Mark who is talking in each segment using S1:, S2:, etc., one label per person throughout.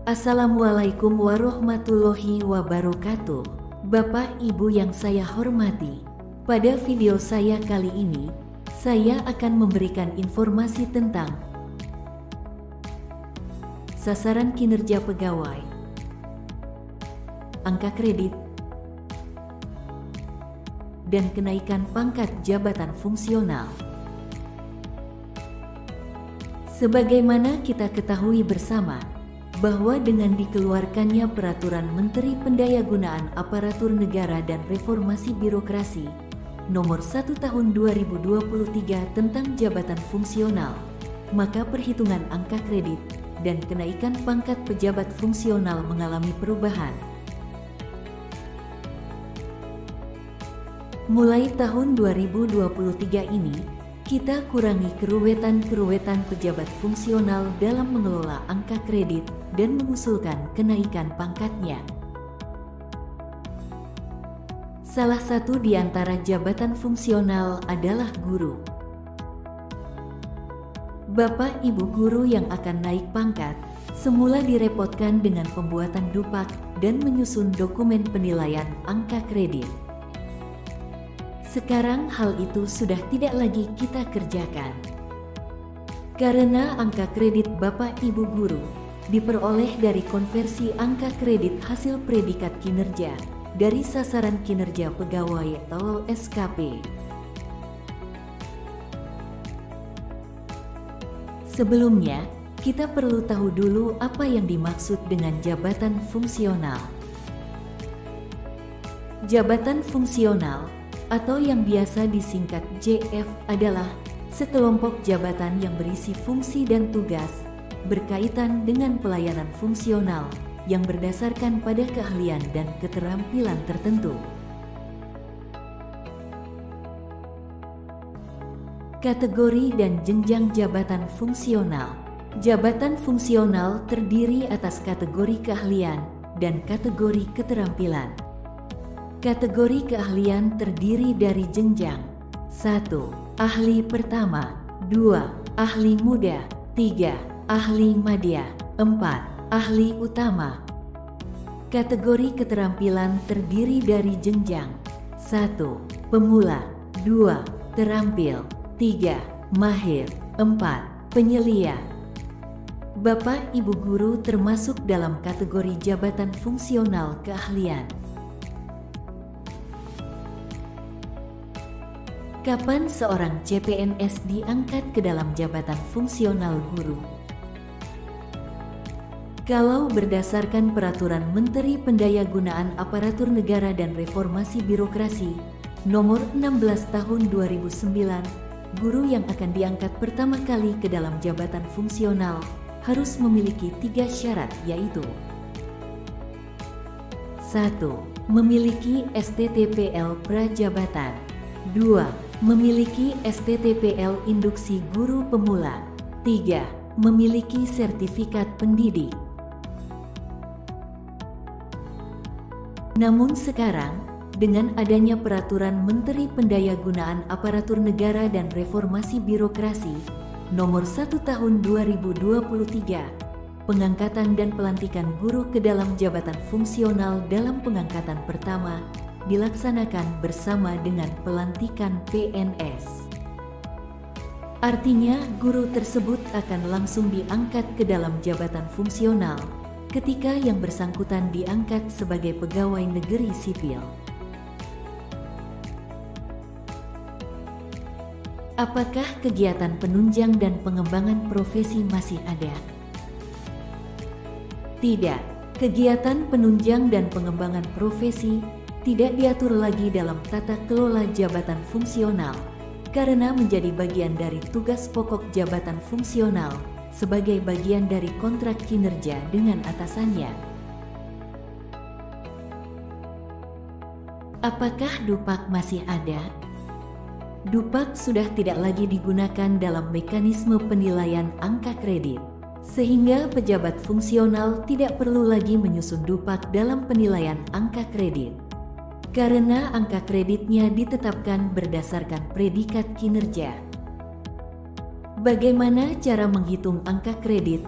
S1: Assalamualaikum warahmatullahi wabarakatuh. Bapak Ibu yang saya hormati, pada video saya kali ini, saya akan memberikan informasi tentang sasaran kinerja pegawai, angka kredit, dan kenaikan pangkat jabatan fungsional. Sebagaimana kita ketahui bersama, bahwa dengan dikeluarkannya Peraturan Menteri Pendayagunaan Aparatur Negara dan Reformasi Birokrasi Nomor 1 Tahun 2023 tentang jabatan fungsional, maka perhitungan angka kredit dan kenaikan pangkat pejabat fungsional mengalami perubahan. Mulai tahun 2023 ini, kita kurangi keruwetan-keruwetan pejabat fungsional dalam mengelola angka kredit dan mengusulkan kenaikan pangkatnya. Salah satu di antara jabatan fungsional adalah guru. Bapak Ibu guru yang akan naik pangkat, semula direpotkan dengan pembuatan dupak dan menyusun dokumen penilaian angka kredit. Sekarang hal itu sudah tidak lagi kita kerjakan. Karena angka kredit Bapak Ibu guru diperoleh dari konversi angka kredit hasil predikat kinerja dari sasaran kinerja pegawai atau SKP. Sebelumnya, kita perlu tahu dulu apa yang dimaksud dengan jabatan fungsional. Jabatan fungsional atau yang biasa disingkat JF adalah sekelompok jabatan yang berisi fungsi dan tugas berkaitan dengan pelayanan fungsional yang berdasarkan pada keahlian dan keterampilan tertentu. Kategori dan jenjang jabatan fungsional. Jabatan fungsional terdiri atas kategori keahlian dan kategori keterampilan. Kategori keahlian terdiri dari jenjang 1. Ahli pertama 2. Ahli muda 3. Ahli madya 4. Ahli utama. Kategori keterampilan terdiri dari jenjang 1. Pemula 2. Terampil 3. Mahir 4. Penyelia. Bapak Ibu guru termasuk dalam kategori jabatan fungsional keahlian. Kapan seorang CPNS diangkat ke dalam jabatan fungsional guru? Kalau berdasarkan Peraturan Menteri Pendayagunaan Aparatur Negara dan Reformasi Birokrasi Nomor 16 Tahun 2009, guru yang akan diangkat pertama kali ke dalam jabatan fungsional harus memiliki 3 syarat, yaitu 1. Memiliki STTPL Prajabatan 2. Memiliki STTPL Induksi Guru Pemula 3. Memiliki sertifikat pendidik. Namun sekarang, dengan adanya Peraturan Menteri Pendayagunaan Aparatur Negara dan Reformasi Birokrasi Nomor 1 Tahun 2023, pengangkatan dan pelantikan guru ke dalam jabatan fungsional dalam pengangkatan pertama dilaksanakan bersama dengan pelantikan PNS. Artinya, guru tersebut akan langsung diangkat ke dalam jabatan fungsional ketika yang bersangkutan diangkat sebagai pegawai negeri sipil. Apakah kegiatan penunjang dan pengembangan profesi masih ada? Tidak, kegiatan penunjang dan pengembangan profesi tidak diatur lagi dalam tata kelola jabatan fungsional karena menjadi bagian dari tugas pokok jabatan fungsional sebagai bagian dari kontrak kinerja dengan atasannya. Apakah dupak masih ada? Dupak sudah tidak lagi digunakan dalam mekanisme penilaian angka kredit, sehingga pejabat fungsional tidak perlu lagi menyusun dupak dalam penilaian angka kredit. Karena angka kreditnya ditetapkan berdasarkan predikat kinerja. Bagaimana cara menghitung angka kredit?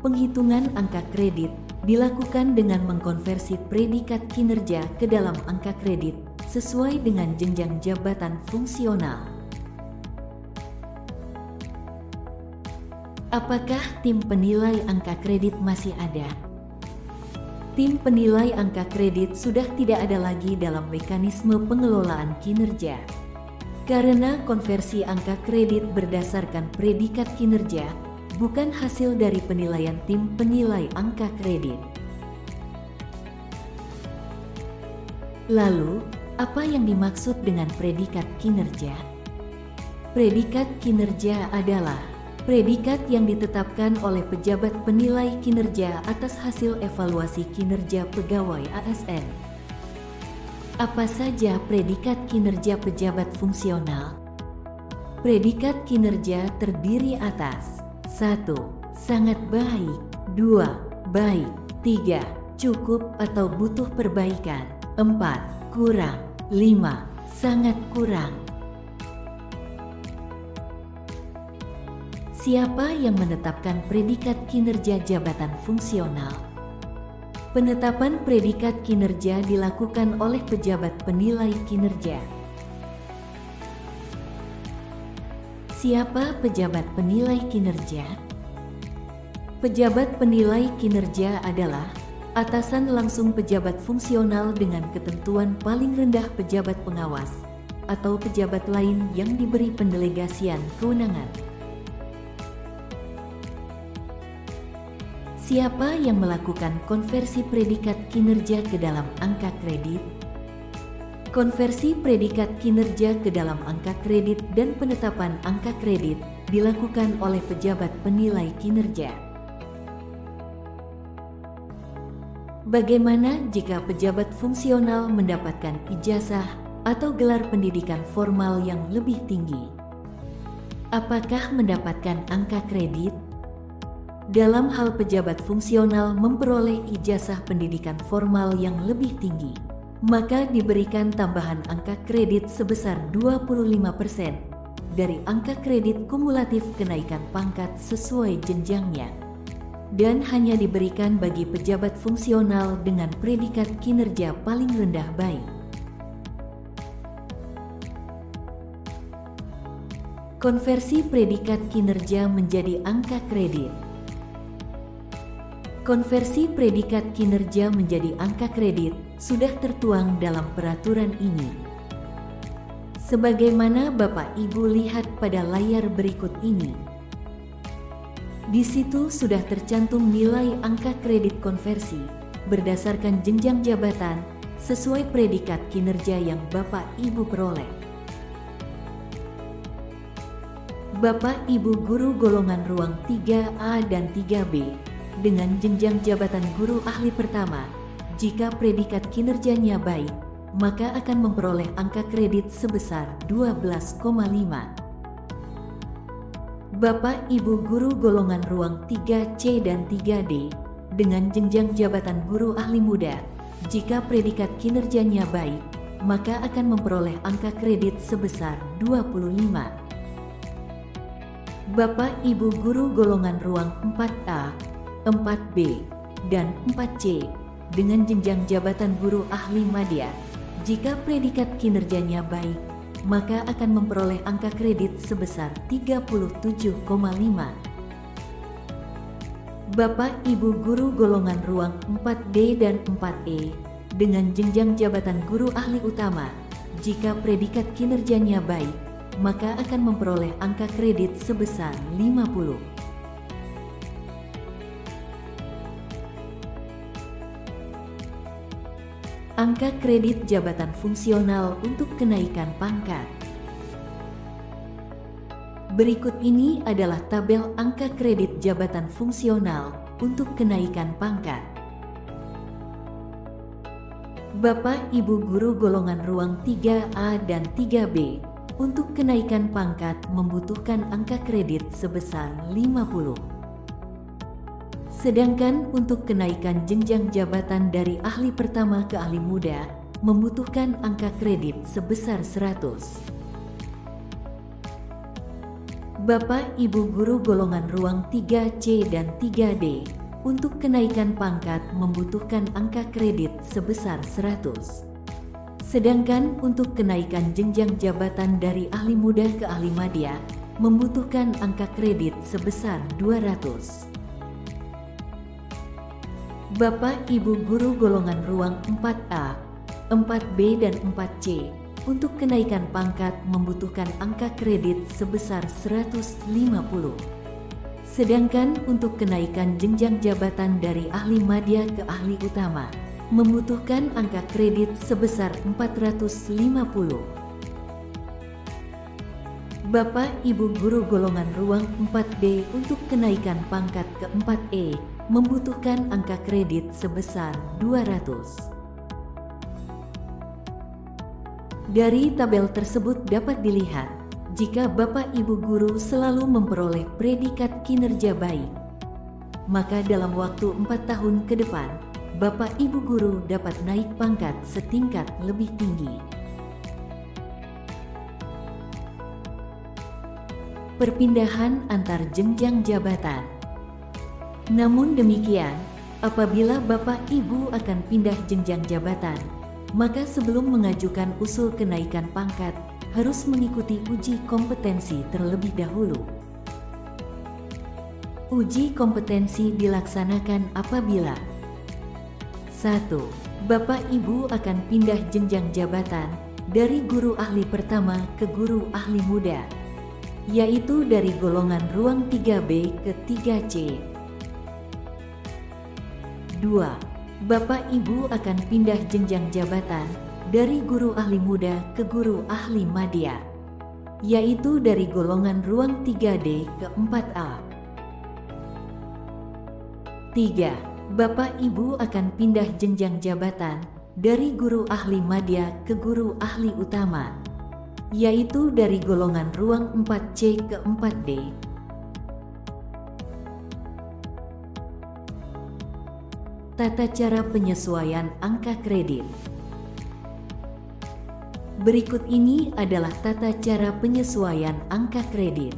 S1: Penghitungan angka kredit dilakukan dengan mengkonversi predikat kinerja ke dalam angka kredit sesuai dengan jenjang jabatan fungsional. Apakah tim penilai angka kredit masih ada? Tim penilai angka kredit sudah tidak ada lagi dalam mekanisme pengelolaan kinerja. Karena konversi angka kredit berdasarkan predikat kinerja, bukan hasil dari penilaian tim penilai angka kredit. Lalu, apa yang dimaksud dengan predikat kinerja? Predikat kinerja adalah predikat yang ditetapkan oleh pejabat penilai kinerja atas hasil evaluasi kinerja pegawai ASN. Apa saja predikat kinerja pejabat fungsional? Predikat kinerja terdiri atas 1. Sangat baik. 2. Baik. 3. Cukup atau butuh perbaikan. 4. Kurang. 5. Sangat kurang. Siapa yang menetapkan predikat kinerja jabatan fungsional? Penetapan predikat kinerja dilakukan oleh pejabat penilai kinerja. Siapa pejabat penilai kinerja? Pejabat penilai kinerja adalah atasan langsung pejabat fungsional dengan ketentuan paling rendah pejabat pengawas atau pejabat lain yang diberi pendelegasian kewenangan. Siapa yang melakukan konversi predikat kinerja ke dalam angka kredit? Konversi predikat kinerja ke dalam angka kredit dan penetapan angka kredit dilakukan oleh pejabat penilai kinerja. Bagaimana jika pejabat fungsional mendapatkan ijazah atau gelar pendidikan formal yang lebih tinggi? Apakah mendapatkan angka kredit? Dalam hal pejabat fungsional memperoleh ijazah pendidikan formal yang lebih tinggi, maka diberikan tambahan angka kredit sebesar 25% dari angka kredit kumulatif kenaikan pangkat sesuai jenjangnya, dan hanya diberikan bagi pejabat fungsional dengan predikat kinerja paling rendah baik. Konversi predikat kinerja menjadi angka kredit. Konversi predikat kinerja menjadi angka kredit sudah tertuang dalam peraturan ini. Sebagaimana Bapak Ibu lihat pada layar berikut ini. Di situ sudah tercantum nilai angka kredit konversi berdasarkan jenjang jabatan sesuai predikat kinerja yang Bapak Ibu peroleh. Bapak Ibu guru golongan ruang 3A dan 3B dengan jenjang jabatan guru ahli pertama, jika predikat kinerjanya baik, maka akan memperoleh angka kredit sebesar 12,5. Bapak Ibu guru golongan ruang 3C dan 3D dengan jenjang jabatan guru ahli muda, jika predikat kinerjanya baik, maka akan memperoleh angka kredit sebesar 25. Bapak Ibu guru golongan ruang 4A, 4B, dan 4C dengan jenjang jabatan guru ahli madya, jika predikat kinerjanya baik, maka akan memperoleh angka kredit sebesar 37,5. Bapak Ibu guru golongan ruang 4D dan 4E dengan jenjang jabatan guru ahli utama, jika predikat kinerjanya baik, maka akan memperoleh angka kredit sebesar 50. Angka kredit jabatan fungsional untuk kenaikan pangkat. Berikut ini adalah tabel angka kredit jabatan fungsional untuk kenaikan pangkat. Bapak Ibu guru golongan ruang 3A dan 3B untuk kenaikan pangkat membutuhkan angka kredit sebesar 50. Sedangkan untuk kenaikan jenjang jabatan dari ahli pertama ke ahli muda membutuhkan angka kredit sebesar 100. Bapak Ibu guru golongan ruang 3C dan 3D untuk kenaikan pangkat membutuhkan angka kredit sebesar 100. Sedangkan untuk kenaikan jenjang jabatan dari ahli muda ke ahli madya membutuhkan angka kredit sebesar 200. Bapak Ibu guru golongan ruang 4A, 4B dan 4C untuk kenaikan pangkat membutuhkan angka kredit sebesar 150. Sedangkan untuk kenaikan jenjang jabatan dari ahli madya ke ahli utama membutuhkan angka kredit sebesar 450. Bapak Ibu guru golongan ruang 4B untuk kenaikan pangkat ke 4E membutuhkan angka kredit sebesar 200. Dari tabel tersebut dapat dilihat, jika Bapak Ibu guru selalu memperoleh predikat kinerja baik, maka dalam waktu 4 tahun ke depan, Bapak Ibu guru dapat naik pangkat setingkat lebih tinggi. Perpindahan antar jenjang jabatan. Namun demikian, apabila Bapak Ibu akan pindah jenjang jabatan, maka sebelum mengajukan usul kenaikan pangkat, harus mengikuti uji kompetensi terlebih dahulu. Uji kompetensi dilaksanakan apabila 1. Bapak Ibu akan pindah jenjang jabatan dari guru ahli pertama ke guru ahli muda, yaitu dari golongan ruang 3B ke 3C. 2. Bapak Ibu akan pindah jenjang jabatan dari guru ahli muda ke guru ahli madya, yaitu dari golongan ruang 3D ke 4A. 3. Bapak Ibu akan pindah jenjang jabatan dari guru ahli madya ke guru ahli utama, yaitu dari golongan ruang 4C ke 4D. Tata cara penyesuaian angka kredit. Berikut ini adalah tata cara penyesuaian angka kredit.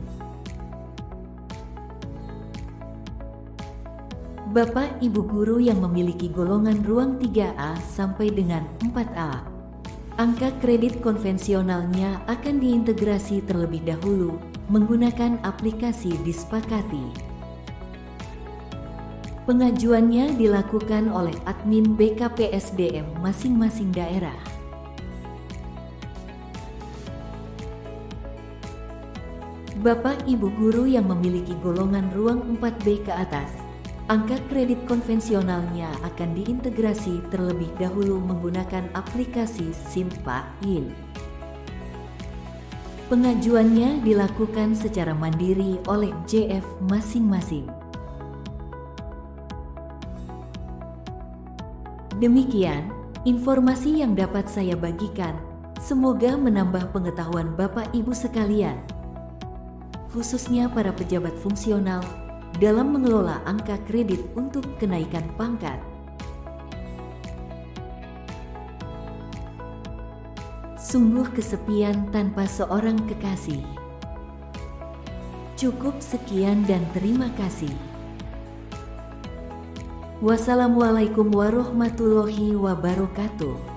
S1: Bapak Ibu guru yang memiliki golongan ruang 3A sampai dengan 4A, angka kredit konvensionalnya akan diintegrasi terlebih dahulu menggunakan aplikasi disepakati. Pengajuannya dilakukan oleh admin BKPSDM masing-masing daerah. Bapak Ibu guru yang memiliki golongan ruang 4B ke atas, angka kredit konvensionalnya akan diintegrasi terlebih dahulu menggunakan aplikasi Simpa-in. Pengajuannya dilakukan secara mandiri oleh JF masing-masing. Demikian informasi yang dapat saya bagikan. Semoga menambah pengetahuan Bapak Ibu sekalian, khususnya para pejabat fungsional dalam mengelola angka kredit untuk kenaikan pangkat. Sungguh kesepian tanpa seorang kekasih. Cukup sekian dan terima kasih. Wassalamualaikum warahmatullahi wabarakatuh.